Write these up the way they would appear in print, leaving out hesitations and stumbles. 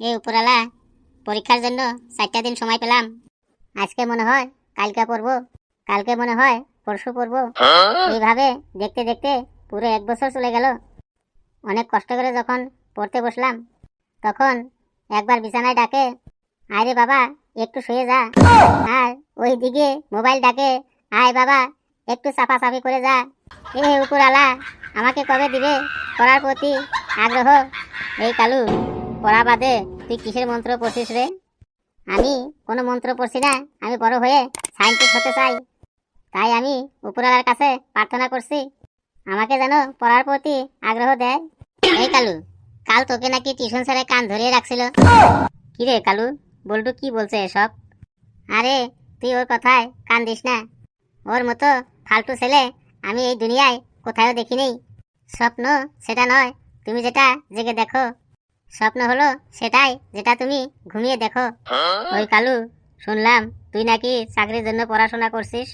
এই উপরালা পরীক্ষার জন্য 4টা দিন সময় পেলাম। আজকে মনে হয় কালকে পড়বো, কালকে মনে হয় পরশু পড়বো। এইভাবে দেখতে দেখতে পুরো 1 বছর চলে গেল। অনেক কষ্ট করে যখন পড়তে বসলাম তখন একবার বিছানায় ডাকে, আরে বাবা একটু শুয়ে যা। আর ওই দিকে মোবাইল ডাকে, আয় বাবা একটু চাপাচাপি করে যা। এ উপরালা আমাকে কবে দিবে পড়ার প্রতি আগ্রহ? এই কালু, পড়া বাদে তুই কিসের মন্ত্র পড়ছিস রে? আমি কোনো মন্ত্র পড়ছি না, আমি বড় হয়ে সায়েন্টিস্ট হতে চাই। তাই আমি উপরওয়ালার কাছে প্রার্থনা করছি আমাকে যেন পড়ার প্রতি আগ্রহ দেয়। এই কালু, কাল তোকে নাকি টিউশন স্যারে কান ধরিয়ে রাখছিল। কি রে কালু, বল্টু কি বলছে এসব? আরে তুই ওর কথায় কান দিস না। ওর মতো ফালতু ছেলে আমি এই দুনিয়ায় কোথাও দেখিনি। স্বপ্ন সেটা নয় তুমি যেটা জেগে দেখো, স্বপ্ন হলো সেটাই যেটা তুমি ঘুমিয়ে দেখো। ওই কালু, শুনলাম তুই নাকি চাকরির জন্য পড়াশোনা করছিস।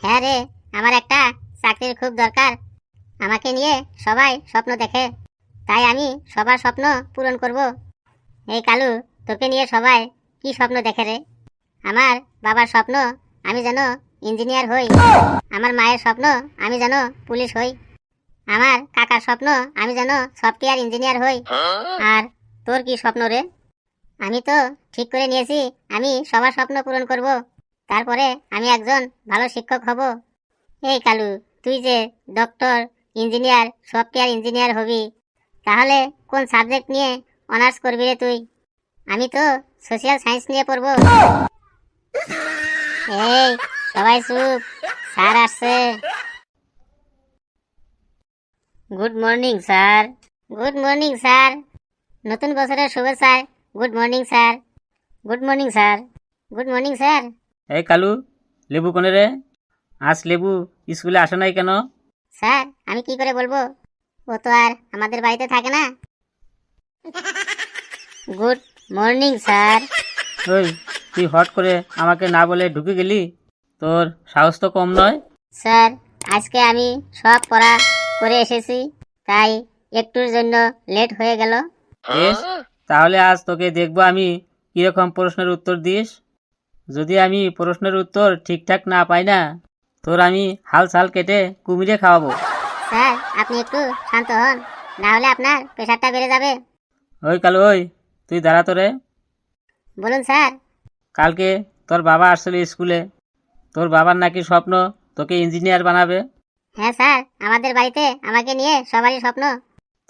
হ্যাঁ রে, আমার একটা চাকরির খুব দরকার। আমাকে নিয়ে সবাই স্বপ্ন দেখে, তাই আমি সবার স্বপ্ন পূরণ করব। এই কালু, তোকে নিয়ে সবাই কি স্বপ্ন দেখে রে? আমার বাবার স্বপ্ন আমি যেন ইঞ্জিনিয়ার হই, আমার মায়ের স্বপ্ন আমি যেন পুলিশ হই, আমার কাকার স্বপ্ন আমি যেন সফটওয়্যার ইঞ্জিনিয়ার হই। আর তোর কি স্বপ্ন রে? আমি তো ঠিক করে নিয়েছি আমি সবার স্বপ্ন পূরণ করব, তারপরে আমি একজন ভালো শিক্ষক হব। এই কালু, তুই যে ডক্টর, ইঞ্জিনিয়ার, সফটওয়্যার ইঞ্জিনিয়ার হবি, তাহলে কোন সাবজেক্ট নিয়ে অনার্স করবি রে তুই? আমি তো সোশ্যাল সায়েন্স নিয়ে পড়ব। এই সবাই চুপ, স্যার আসছে। Good morning sir. Good morning sir, নতুন বছরের শুভেচ্ছা। Good morning sir. Good morning sir. Good morning sir. এই কালু, লেবু কোনে রে? আজ লেবু স্কুলে আসে নাই কেন? স্যার আমি কি করে বলবো, ও তো আর আমাদের বাড়িতে থাকে না। Good morning sir. ওই, তুই হট করে আমাকে না বলে ঢুকে গেলি? তোর সাহস তো কম নয়। স্যার আজকে আমি সব পড়া করে এসেছি, তাই একটুর জন্য লেট হয়ে গেল। বেশ, তাহলে আজ তোকে দেখবো আমি কিরকম প্রশ্নের উত্তর দিস। যদি আমি প্রশ্নের উত্তর ঠিকঠাক না পাই না, তোর আমি হাল ছাল কেটে কুমিরে খাওয়াবো। স্যার আপনি একটু শান্ত হন, না হলে আপনার প্রেশারটা বেড়ে যাবে। ওই কালু, ওই তুই দাঁড়া তো রে। বলুন স্যার। কালকে তোর বাবা আসছিল স্কুলে, তোর বাবার নাকি স্বপ্ন তোকে ইঞ্জিনিয়ার বানাবে। হ্যাঁ স্যার, আমাদের বাড়িতে আমাকে নিয়ে সবারই স্বপ্ন।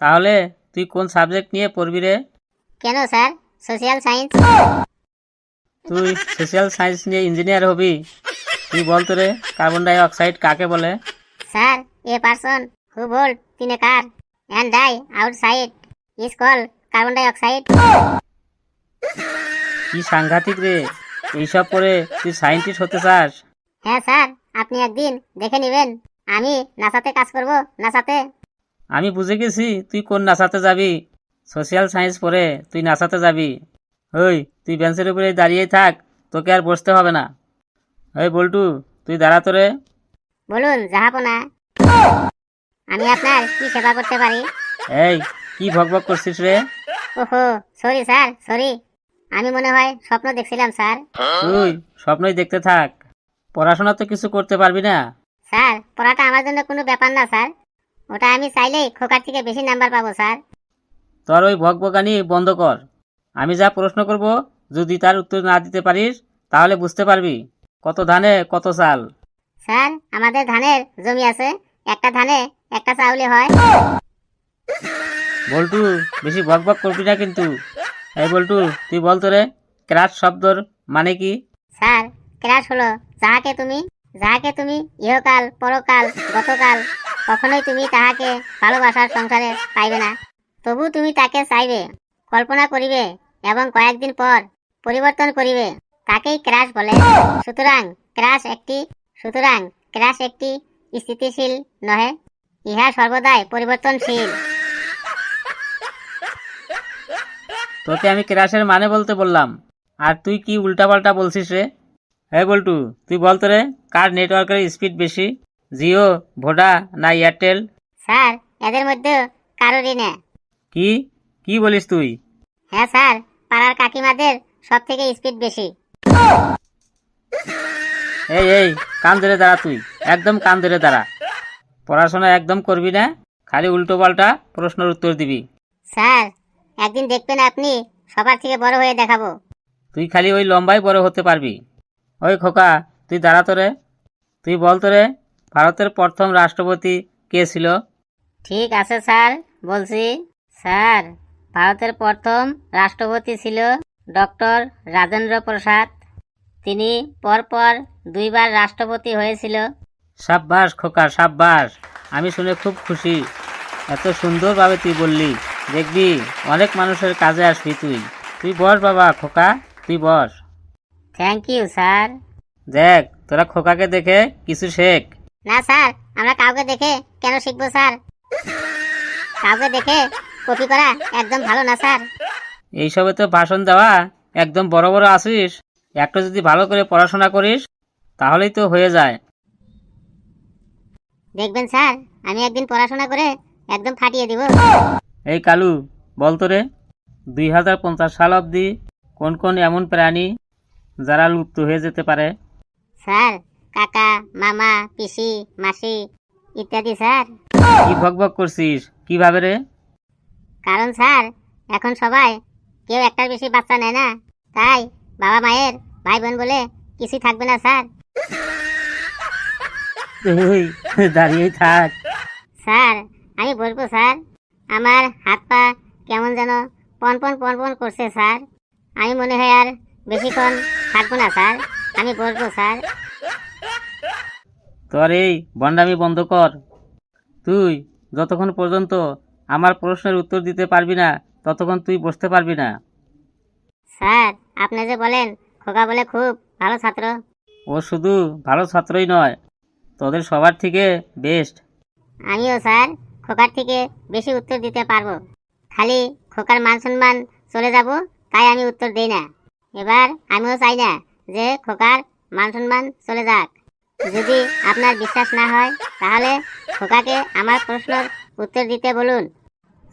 তাহলে তুই কোন সাবজেক্ট নিয়ে পড়বি রে? কেন স্যার, সোশ্যাল সায়েন্স। তুই সোশ্যাল সায়েন্স নিয়ে ইঞ্জিনিয়ার হবি? তুই বল তো রে, কার্বন ডাই অক্সাইড কাকে বলে? Sir a person who hold in a car and die outside is call carbon dioxide. কি সাংঘাতিক রে, এইসব পরে তুই সায়েন্টিস্ট হতে চাস? হ্যাঁ স্যার, আপনি একদিন দেখে নেবেন আমি নাসাতে কাজ করব, নাসাতে। আমি বুঝে গেছি তুই কোন নাসাতে যাবি। সোশ্যাল সায়েন্স পড়ে তুই নাসাতে যাবি। ওই, তুই বেঞ্চের উপরে দাঁড়িয়েই থাক, তোকে আর বসতে হবে না। ওই বল্টু, তুই দাঁড়া তো রে। বলুন জাহাপনা, আমি আপনার কি সেবা করতে পারি? এই, কি ভকভক করছিস রে? ওহো সরি স্যার, সরি। আমি মনে হয় স্বপ্ন দেখছিলাম স্যার। তুই স্বপ্নই দেখতে থাক, পড়াশোনা তো কিছু করতে পারবি না। স্যার পড়াটা আমার জন্য কোনো ব্যাপার না স্যার, ওটা আমি চাইলেই খোকার থেকে বেশি নাম্বার পাবো স্যার। তোর ওই ভকভকানি বন্ধ কর। আমি যা প্রশ্ন করব, যদি তার উত্তর না দিতে পারিস তাহলে বুঝতে পারবি কত ধানে কত চাল। স্যার আমাদের ধানের জমি আছে, একটা ধানে একটা চাউলে হয়। বল্টু, বেশি ভকভক করবি না কিন্তু। এই বল্টু, তুই বল তো রে, ক্রাশ শব্দর মানে কি? স্যার ক্রাশ হলো যাহাকে তুমি ইহকাল পরকাল গতকাল কখনোই তুমি তাহাকে ভালোবাসার সংসারে পাইবে না, তবু তুমি তাকে চাইবে, কল্পনা করিবে এবং কয়েকদিন পর পরিবর্তন করিবে, তাকেই ক্রাশ বলে। সুতরাং ক্রাশ একটি স্থিতিশীল নহে, ইহা সর্বদাই পরিবর্তনশীল। তোকে আমি ক্রাশের মানে বলতে বললাম, আর তুই কি উল্টাপাল্টা বলছিস রে? হ্যাঁ বল্টু, তুই বল তো রে, কার নেটওয়ার্কের স্পিড বেশি, জিও, ভোডা না এয়ারটেল? স্যার এদের মধ্যে কারোরই না। কি কি বলিস তুই? হ্যাঁ স্যার, পাড়ার কাকিমাদের সব থেকে স্পিড বেশি। এই এই কান ধরে দাঁড়া, তুই একদম কান ধরে দাঁড়া। পড়াশোনা একদম করবি না, খালি উল্টো পাল্টা প্রশ্নের উত্তর দিবি। স্যার, একদিন দেখবেন আপনি সবার থেকে বড় হয়ে দেখাবো। তুই খালি ওই লম্বাই বড় হতে পারবি। ওই খোকা, তুই দাঁড়া তো রে। তুই বল তো রে, ভারতের প্রথম রাষ্ট্রপতি কে ছিল? ঠিক আছে স্যার, বলছি। স্যার, ভারতের প্রথম রাষ্ট্রপতি ছিল ডক্টর রাজেন্দ্র প্রসাদ। তিনি পরপর 2বার রাষ্ট্রপতি হয়েছিল। সাব্বাস খোকা, সাব্বাস। আমি শুনে খুব খুশি। এত সুন্দরভাবে তুই বললি, দেখবি অনেক মানুষের কাজে আসবি তুই। তুই বস বাবা খোকা, তুই বস। Thank you sir. দেখ, তোরা খোকাকে দেখে কিছু শেখ। না স্যার, আমরা কাউকে দেখে কেন শিখবো স্যার? কাউকে দেখে কপি করা একদম ভালো না স্যার। এইসবে তো ভাষণ দেওয়া একদম বড় বড় আসিস। একটু যদি ভালো করে পড়াশোনা করিস তাহলেই তো হয়ে যায়। দেখবেন স্যার, আমি একদিন পড়াশোনা করে একদম ফাটিয়ে দিব। এই কালু, বল তো রে, 2050 সাল অবধি কোন কোন এমন প্রাণী যারা লুপ্ত হয়ে যেতে পারে? স্যার, কাকা, মামা, পিসি, মাসি ইত্যাদি স্যার। কি ভকভক করছিস, কিভাবে রে? কারণ স্যার, এখন সবাই কেউ একটার বেশি বাচ্চা নেয় না, তাই বাবা মায়ের ভাই বোন বলে কিছুই থাকবে না স্যার। তুই দাঁড়িয়েই থাক। স্যার, আমি বসবো স্যার। আমার হাত পা কেমন যেন পনপন পনপন করছে স্যার। আমি মনে হয় আর বেশিক্ষণ থাকবো না স্যার, আমি বসবো স্যার। তোর এই ভণ্ডামি বন্ধ কর। তুই যতক্ষণ পর্যন্ত আমার প্রশ্নের উত্তর দিতে পারবি না ততক্ষণ তুই বসতে পারবি না। স্যার, আপনি যে বলেন খোকা বলে খুব ভালো ছাত্র। ও শুধু ভালো ছাত্রই নয়, তোদের সবার থেকে বেস্ট। আমিও স্যার খোকার থেকে বেশি উত্তর দিতে পারবো। খালি খোকার মান সম্মান চলে যাব, তাই আমি উত্তর দেই না। এবার আমিও চাই না যে খোকার মান সম্মান চলে যাক। যদি আপনার বিশ্বাস না হয় তাহলে খোকাকে আমার প্রশ্নের উত্তর দিতে বলুন।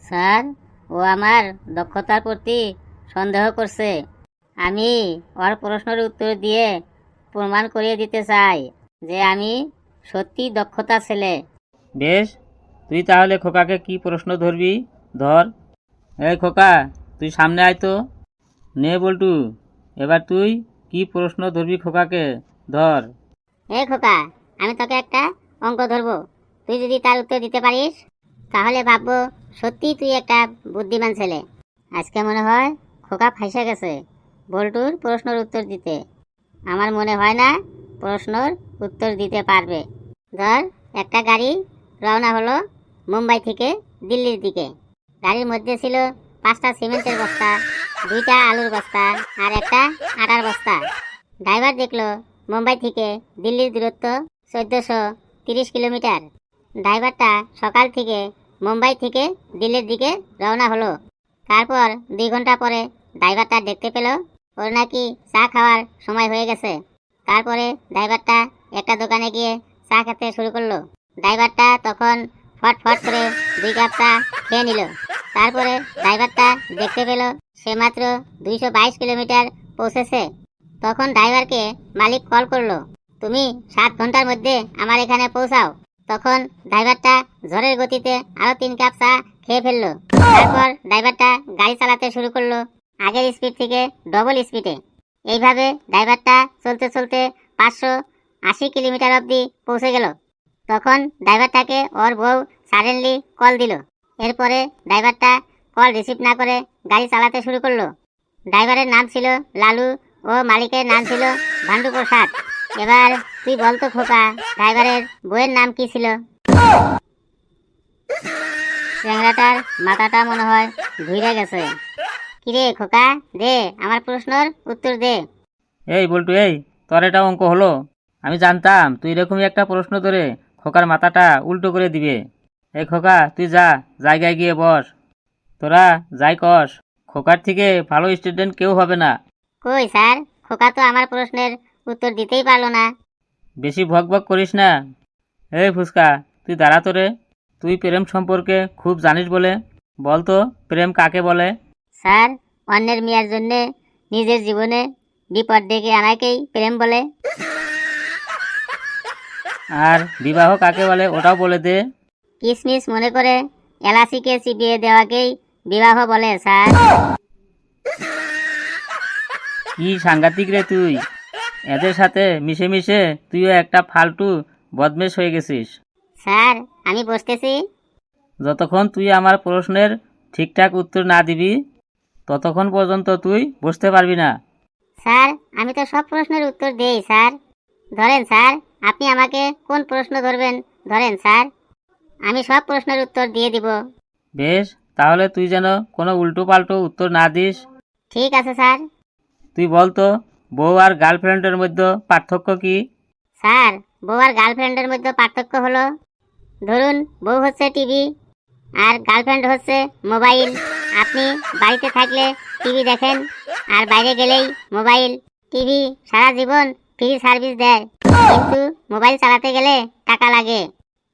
স্যার, ও আমার দক্ষতার প্রতি সন্দেহ করছে। আমি ওর প্রশ্নের উত্তর দিয়ে প্রমাণ করিয়ে দিতে চাই যে আমি সত্যি দক্ষতা ছেলে। বেশ, তুই তাহলে খোকাকে কি প্রশ্ন ধরবি ধর। এই খোকা, তুই সামনে আয় তো। নে বল্টু, এবার তুই কি প্রশ্ন ধরবি খোকাকে ধর। এই খোকা, আমি তোকে একটা অঙ্ক ধরবো। তুই যদি তার উত্তর দিতে পারিস তাহলে ভাববো সত্যি তুই একটা বুদ্ধিমান ছেলে। আজকে মনে হয় খোকা ফাঁসে গেছে বল্টুর প্রশ্নের উত্তর দিতে। আমার মনে হয় না প্রশ্নের উত্তর দিতে পারবে। ধর, একটা গাড়ি রওনা হলো মুম্বাই থেকে দিল্লির দিকে। গাড়ির মধ্যে ছিল 5টা সিমেন্টের বস্তা, 2টা আলুর বস্তা আর একটা আটার বস্তা। ড্রাইভার দেখলো মুম্বাই থেকে দিল্লির দূরত্ব 1430 কিলোমিটার। ড্রাইভারটা সকাল থেকে মুম্বাই থেকে দিল্লির দিকে রওনা হলো। তারপর 2 ঘন্টা পরে ড্রাইভারটা দেখতে পেল ওর নাকি চা খাওয়ার সময় হয়ে গেছে। তারপরে ড্রাইভারটা একটা দোকানে গিয়ে চা খেতে শুরু করলো। ড্রাইভারটা তখন ফট করে 2 কাপ চা খেয়ে নিল। তারপরে ড্রাইভারটা দেখতে পেল সে মাত্র 222 কিলোমিটার পৌঁছেছে। তখন ড্রাইভারকে মালিক কল করলো, তুমি 7 ঘন্টার মধ্যে আমার এখানে পৌঁছাও। তখন ড্রাইভারটা ঝড়ের গতিতে আরো 3 কাপ চা খেয়ে ফেললো। তারপর ড্রাইভারটা গাড়ি চালাতে শুরু করলো আগের স্পিড থেকে ডবল স্পিডে। এইভাবে ড্রাইভারটা চলতে চলতে 580 কিলোমিটার অবধি পৌঁছে গেল। তখন ড্রাইভারটাকে ওর বউ সাডেনলি কল দিল। এরপরে ড্রাইভারটা কল রিসিভ না করে গাড়ি চালাতে শুরু করলো। ড্রাইভারের নাম ছিল লালু ও মালিকের নাম ছিল ভান্ডু প্রসাদ। এবার তুই বলতো খোকা, ড্রাইভারের বউয়ের নাম কি ছিল? চ্যাংড়াটার মাথাটা মনে হয় ঘুরে গেছে। কিরে খোকা, দে আমার প্রশ্নের উত্তর দে। এই বল্টু, এই তোর এটা অঙ্ক হলো? আমি জানতাম তুই এরকমই একটা প্রশ্ন ধরে খোকার মাথাটা উল্টো করে দিবে। এই খোকা, তুই যা, জায়গায় গিয়ে বস। তোরা যাই কস, খোকার থেকে ভালো স্টুডেন্ট কেউ হবে না। কই স্যার, খোকা তো আমার প্রশ্নের উত্তর দিতেই পারলো না। বেশি ভক করিস না। এই ফুসকা, তুই দাঁড়া তো রে। তুই প্রেম সম্পর্কে খুব জানিস বলে, বল তো প্রেম কাকে বলে? স্যার, অন্যের মেয়ের জন্য নিজের জীবনে বিপদ ডেকে আনাকেই প্রেম বলে। আর বিবাহ কাকে বলে ওটাও বলে দে। কিসমিস মনে করে এলাচিকে চিবিয়ে দেওয়াকেই বিবাহ বলে স্যার। কি সাংঘাতিক রে তুই! এদের সাথে মিশে মিশে তুইও একটা ফালতু বদমেশ হয়ে গেছিস। স্যার আমি বসতেছি। যতক্ষণ তুই আমার প্রশ্নের ঠিকঠাক উত্তর না দিবি ততক্ষণ পর্যন্ত তুই বসতে পারবি না। স্যার আমি তো সব প্রশ্নের উত্তর দেই স্যার। ধরেন স্যার, আপনি আমাকে কোন প্রশ্ন ধরবেন ধরেন স্যার, আমি সব প্রশ্নের উত্তর দিয়ে দিব। বেশ, তাহলে তুই যেন কোনো উল্টো পাল্টো উত্তর না দিস। ঠিক আছে স্যার। তুই বল তো, বউ আর গার্লফ্রেন্ডের মধ্যে পার্থক্য কি? স্যার বউ আর গার্লফ্রেন্ডের মধ্যে পার্থক্য হলো, ধরুন বউ হচ্ছে টিভি আর গার্লফ্রেন্ড হচ্ছে মোবাইল। আপনি বাড়িতে থাকলে টিভি দেখেন আর বাইরে গেলেই মোবাইল। টিভি সারা জীবন ফ্রি সার্ভিস দেয়, কিন্তু মোবাইল চালাতে গেলে টাকা লাগে।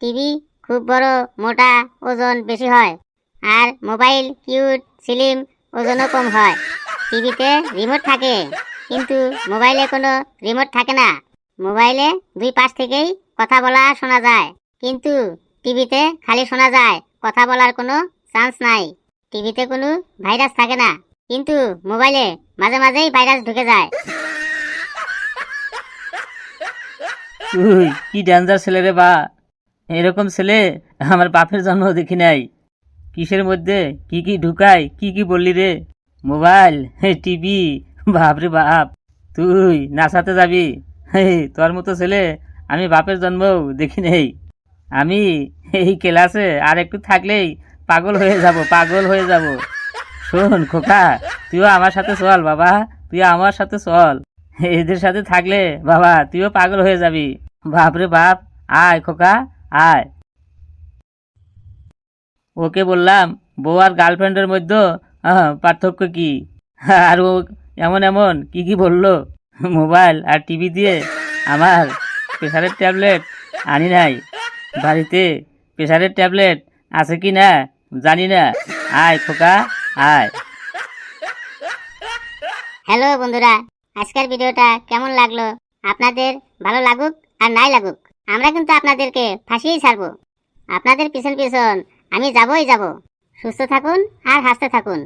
টিভি খুব বড়, মোটা, ওজন বেশি হয়, আর মোবাইল কিউট, স্লিম, ওজনও কম হয়। টিভিতে রিমোট থাকে, কিন্তু মোবাইলে কোনো রিমোট থাকে না। মোবাইলে দুই পাশ থেকেই কথা বলা শোনা যায়, কিন্তু টিভিতে খালি শোনা যায়, কথা বলার কোনো চান্স নাই। টিভিতে কোনো ভাইরাস থাকে না, কিন্তু মোবাইলে মাঝে মাঝেই ভাইরাস ঢুকে যায়। তুই কি ডেঞ্জার ছেলে রে বা! এরকম ছেলে আমার বাপের জন্ম দেখি নাই। কিসের মধ্যে কি কি ঢুকায়, কি কি বললি রে? মোবাইল, টিভি, বাপরে বাপ! তুই নাচাতে যাবি? তোর মতো ছেলে আমি বাপের জন্মও দেখি নেই। আমি এই ক্লাসে আর একটু থাকলেই পাগল হয়ে যাব, পাগল হয়ে যাব। শোন খোকা, তুইও আমার সাথে চল বাবা, তুই আমার সাথে চল। এদের সাথে থাকলে বাবা তুইও পাগল হয়ে যাবি। বাপরে বাপ! আয় খোকা, আয়। ওকে বললাম বউ আর গার্লফ্রেন্ডের মধ্যে পার্থক্য কি, আর ও এমন এমন কি কি বললো। মোবাইল আর টিভি দিয়ে আমার প্রেসারের ট্যাবলেট আনি নাই। বাড়িতে প্রেসারের ট্যাবলেট আছে কি না জানি না। আয় খোকা, আয়। হ্যালো বন্ধুরা, আজকের ভিডিওটা কেমন লাগলো? আপনাদের ভালো লাগুক আর নাই লাগুক, আমরা কিন্তু আপনাদেরকে ফাঁসিয়েই ছাড়বো। আপনাদের পিছন পিছন আমি যাবই যাব। সুস্থ থাকুন আর হাসতে থাকুন।